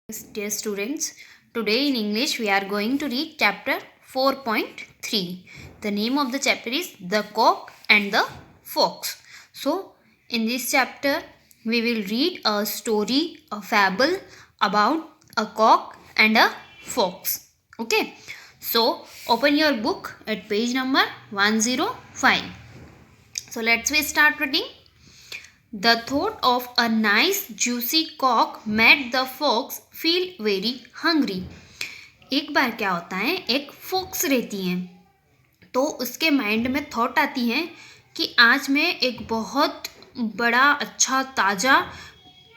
Dear students, today in English we are going to read chapter 4.3. The name of the chapter is The Cock and the Fox. So, in this chapter we will read a story, a fable about a cock and a fox. Okay, so open your book at page number 105. So, let's start reading. The thought of a nice juicy cock made the fox feel very hungry. एक बार क्या होता है, एक fox रहती है तो उसके mind में थॉट आती है कि आज मैं एक बहुत बड़ा अच्छा ताज़ा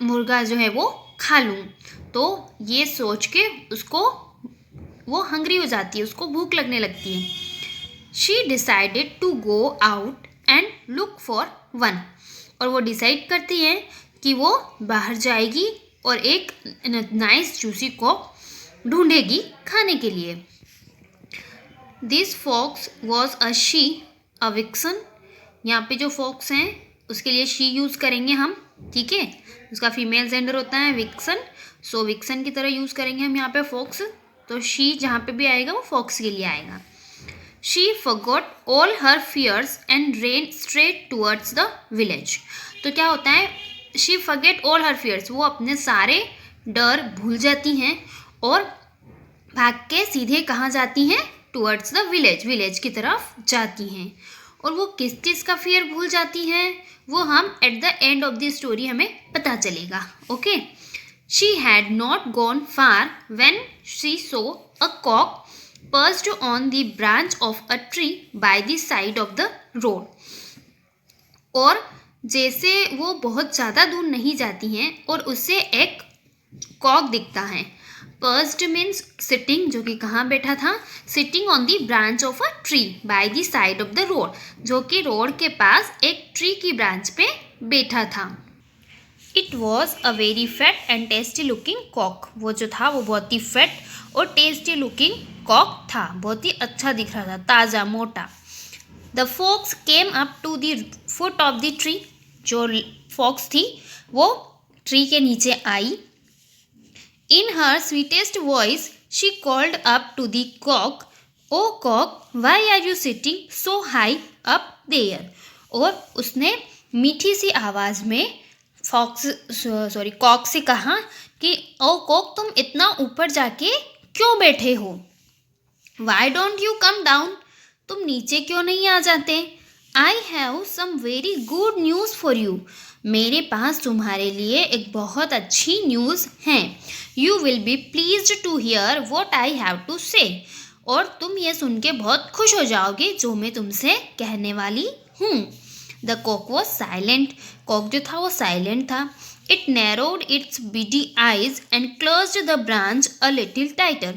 मुर्गा जो है वो खा लूँ. तो ये सोच के उसको वो हंग्री हो जाती है, उसको भूख लगने लगती है. She decided to go out and look for one. और वो डिसाइड करती है कि वो बाहर जाएगी और एक नाइस जूसी को ढूंढेगी खाने के लिए. This fox was a she, a vixen. यहाँ पे जो फॉक्स हैं उसके लिए शी यूज़ करेंगे हम, ठीक है. उसका फीमेल जेंडर होता है विक्सन, सो विक्सन की तरह यूज़ करेंगे हम यहाँ पे फॉक्स. तो शी जहाँ पे भी आएगा वो फॉक्स के लिए आएगा. She forgot all her fears and ran straight towards the village. तो क्या होता है, she forget all her fears, वो अपने सारे डर भूल जाती हैं और भाग के सीधे कहाँ जाती हैं, towards the village, विलेज की तरफ जाती हैं. और वो किस चीज़ का फियर भूल जाती हैं वो हम at the end of the story हमें पता चलेगा. Okay. She had not gone far when she saw a cock perched on the branch of a tree by the side of the road. और जैसे वो बहुत ज़्यादा दूर नहीं जाती हैं और उससे एक कॉक दिखता है. पर्स्ड मीन्स सिटिंग, जो कि कहाँ बैठा था, sitting on the branch of a tree by the side of the road, जो कि रोड के पास एक ट्री की ब्रांच पे बैठा था. It was a very fat and tasty looking cock. वो जो था वो बहुत ही फैट और टेस्टी लुकिंग कॉक था, बहुत ही अच्छा दिख रहा था, ताज़ा मोटा. The fox came up to the foot of the tree. जो फॉक्स थी वो ट्री के नीचे आई. In her sweetest voice she called up to the cock, o cock why are you sitting so high up there. और उसने मीठी सी आवाज़ में कॉक से कहा कि ओ कॉक तुम इतना ऊपर जाके क्यों बैठे हो. Why don't you come down, तुम नीचे क्यों नहीं आ जाते. I have some very good news for you, मेरे पास तुम्हारे लिए एक बहुत अच्छी न्यूज़ है. You will be pleased to hear what I have to say, और तुम ये सुन के बहुत खुश हो जाओगे जो मैं तुमसे कहने वाली हूँ. The cock was silent. Cock जो था वो साइलेंट था. It narrowed its beady eyes and closed the branch a little tighter.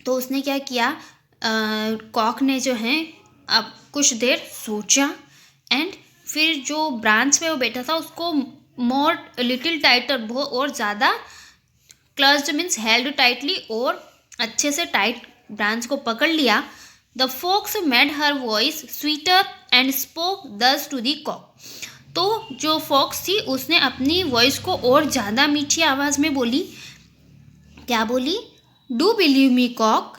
तो उसने क्या किया, कॉक ने जो है अब कुछ देर सोचा एंड फिर जो ब्रांच पे वो बैठा था उसको मोर लिटिल टाइटर, और ज़्यादा, क्लोज्ड मीन्स हेल्ड टाइटली, और अच्छे से टाइट ब्रांच को पकड़ लिया. The fox made her voice sweeter and spoke this to the cock. तो जो फॉक्स थी उसने अपनी वॉइस को और ज़्यादा मीठी आवाज़ में बोली. क्या बोली, do believe me cock,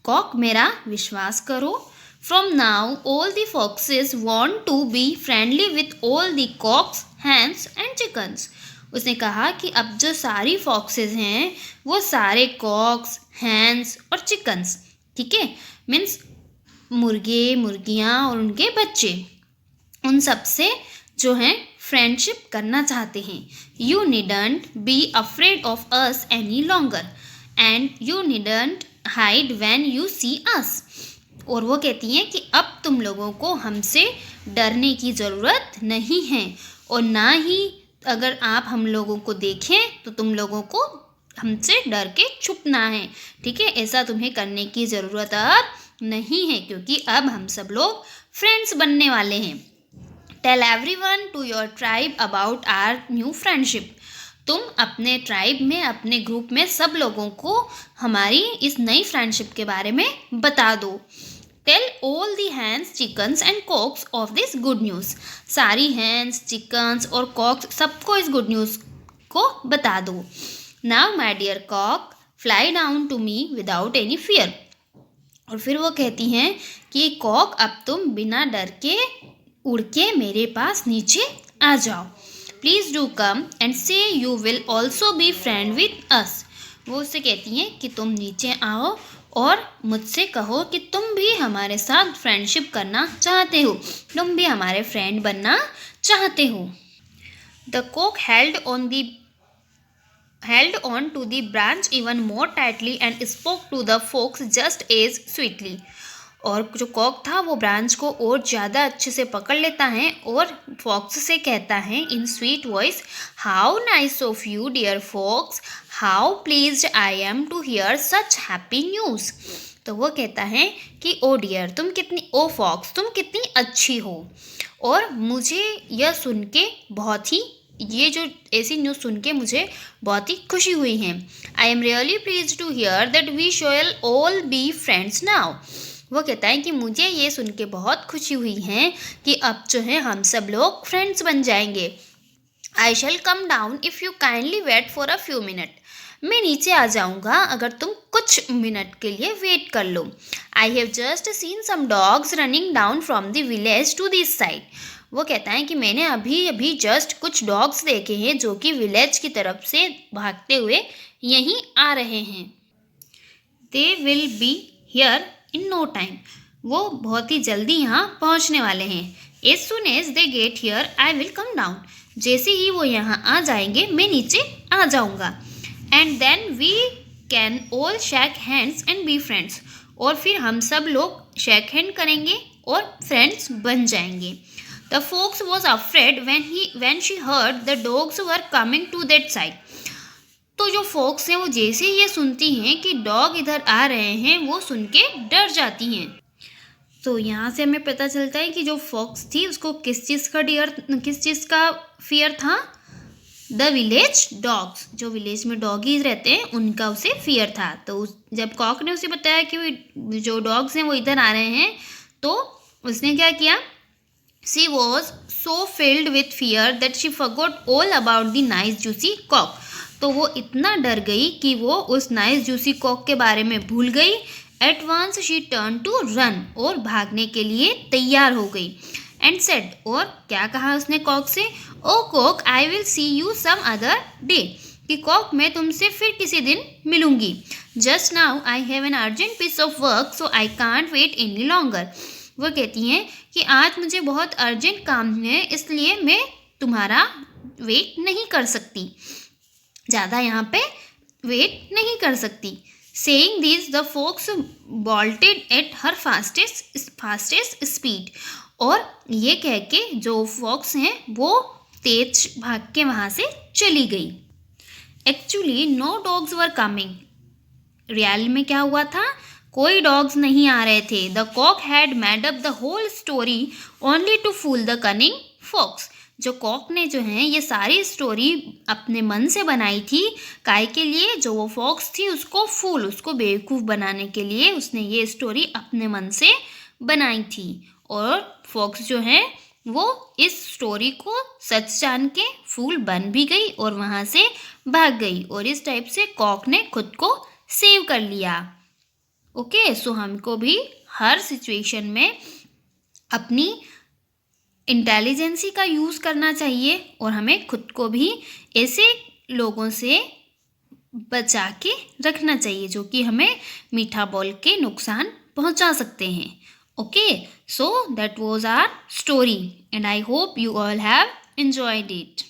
cock मेरा विश्वास करो. From now all the foxes want to be friendly with all the cocks, hens and chickens. उसने कहा कि अब जो सारी फॉक्सेस हैं वो सारे कॉक्स, हैंस और चिकन्स, ठीक है, मीन्स मुर्गे, मुर्गियाँ और उनके बच्चे, उन सब से जो हैं फ्रेंडशिप करना चाहते हैं. You needn't be afraid of us any longer and you needn't hide when you see us. और वो कहती हैं कि अब तुम लोगों को हमसे डरने की ज़रूरत नहीं है और ना ही अगर आप हम लोगों को देखें तो तुम लोगों को हमसे डर के छुपना है, ठीक है. ऐसा तुम्हें करने की ज़रूरत अब नहीं है क्योंकि अब हम सब लोग फ्रेंड्स बनने वाले हैं. Tell everyone to your tribe about our new friendship. तुम अपने ट्राइब में, अपने ग्रुप में सब लोगों को हमारी इस नई फ्रेंडशिप के बारे में बता दो. Tell all the hens, chickens and cocks of this good news. सारी हैंस, चिकन्स और कॉक्स सबको इस गुड न्यूज़ को बता दो. Now my dear cock fly down to me without any fear. और फिर वो कहती हैं कि कॉक अब तुम बिना डर के उड़ के मेरे पास नीचे आ जाओ। प्लीज़ डू कम एंड से you will also be friend with us. वो उससे कहती हैं कि तुम नीचे आओ और मुझसे कहो कि तुम भी हमारे साथ फ्रेंडशिप करना चाहते हो, तुम भी हमारे फ्रेंड बनना चाहते हो। The cock held on to the branch even more tightly and spoke to the fox just as sweetly। और जो कॉक था वो ब्रांच को और ज़्यादा अच्छे से पकड़ लेता है और फॉक्स से कहता है in sweet voice, how nice of you dear fox, how pleased I am to hear such happy news. तो वो कहता है कि ओ डियर तुम कितनी, ओ फॉक्स तुम कितनी अच्छी हो और मुझे यह सुन के बहुत ही, ये जो ऐसी न्यूज़ सुन के मुझे बहुत ही खुशी हुई है। I am really pleased to hear that we shall all be friends now. वो कहता है कि मुझे ये सुन के बहुत खुशी हुई है कि अब जो है हम सब लोग फ्रेंड्स बन जाएंगे। I shall come down if you kindly wait for a few minute. मैं नीचे आ जाऊंगा अगर तुम कुछ मिनट के लिए वेट कर लो। I have just seen some dogs running down from the village to this side. वो कहता है कि मैंने अभी अभी जस्ट कुछ डॉग्स देखे हैं जो कि विलेज की तरफ से भागते हुए यहीं आ रहे हैं। They will be here in no time. वो बहुत ही जल्दी यहाँ पहुँचने वाले हैं। As soon as they get here I will come down. जैसे ही वो यहाँ आ जाएंगे मैं नीचे आ जाऊँगा। And then we can all shake hands and be friends. और फिर हम सब लोग शेक हैंड करेंगे और फ्रेंड्स बन जाएंगे। The folks was afraid when she heard the dogs were coming to that side। तो जो फोक्स हैं वो जैसे ही ये सुनती हैं कि डॉग इधर आ रहे हैं वो सुन के डर जाती हैं। तो यहाँ से हमें पता चलता है कि जो फॉक्स थी उसको किस चीज़ का फियर था, द विलेज डॉग्स, जो विलेज में डॉगीज रहते हैं उनका उसे फियर था। तो जब कॉक ने उसे बताया कि जो डॉग्स हैं वो इधर आ रहे हैं तो उसने क्या किया, she was so filled with fear that she forgot all about the nice juicy cock। तो वो इतना डर गई कि वो उस नाइस जूसी कॉक के बारे में भूल गई। At once she turn to run, और भागने के लिए तैयार हो गई। एंड सेड, और क्या कहा उसने कॉक से, o cock I will see you some other day, कि कॉक मैं तुमसे फिर किसी दिन मिलूंगी। Just now I have an urgent piece of work so I can't wait any longer. वो कहती हैं कि आज मुझे बहुत अर्जेंट काम है इसलिए मैं तुम्हारा वेट नहीं कर सकती, ज़्यादा यहाँ पे वेट नहीं कर सकती। Saying this the fox bolted at her fastest speed. और ये कह के जो फॉक्स हैं वो तेज भाग के वहाँ से चली गई। Actually no dogs were coming. रियल में क्या हुआ था, कोई डॉग्स नहीं आ रहे थे। The cock had made up the whole story only to fool the cunning fox. जो कॉक ने जो है ये सारी स्टोरी अपने मन से बनाई थी, काय के लिए, जो वो फॉक्स थी उसको बेवकूफ़ बनाने के लिए उसने ये स्टोरी अपने मन से बनाई थी। और फॉक्स जो है वो इस स्टोरी को सच जान के फूल बन भी गई और वहाँ से भाग गई, और इस टाइप से कॉक ने खुद को सेव कर लिया। ओके, सो हमको भी हर सिचुएशन में अपनी इंटेलिजेंसी का यूज़ करना चाहिए और हमें खुद को भी ऐसे लोगों से बचा के रखना चाहिए जो कि हमें मीठा बोल के नुकसान पहुंचा सकते हैं। Okay, so that was our story and I hope you all have enjoyed it।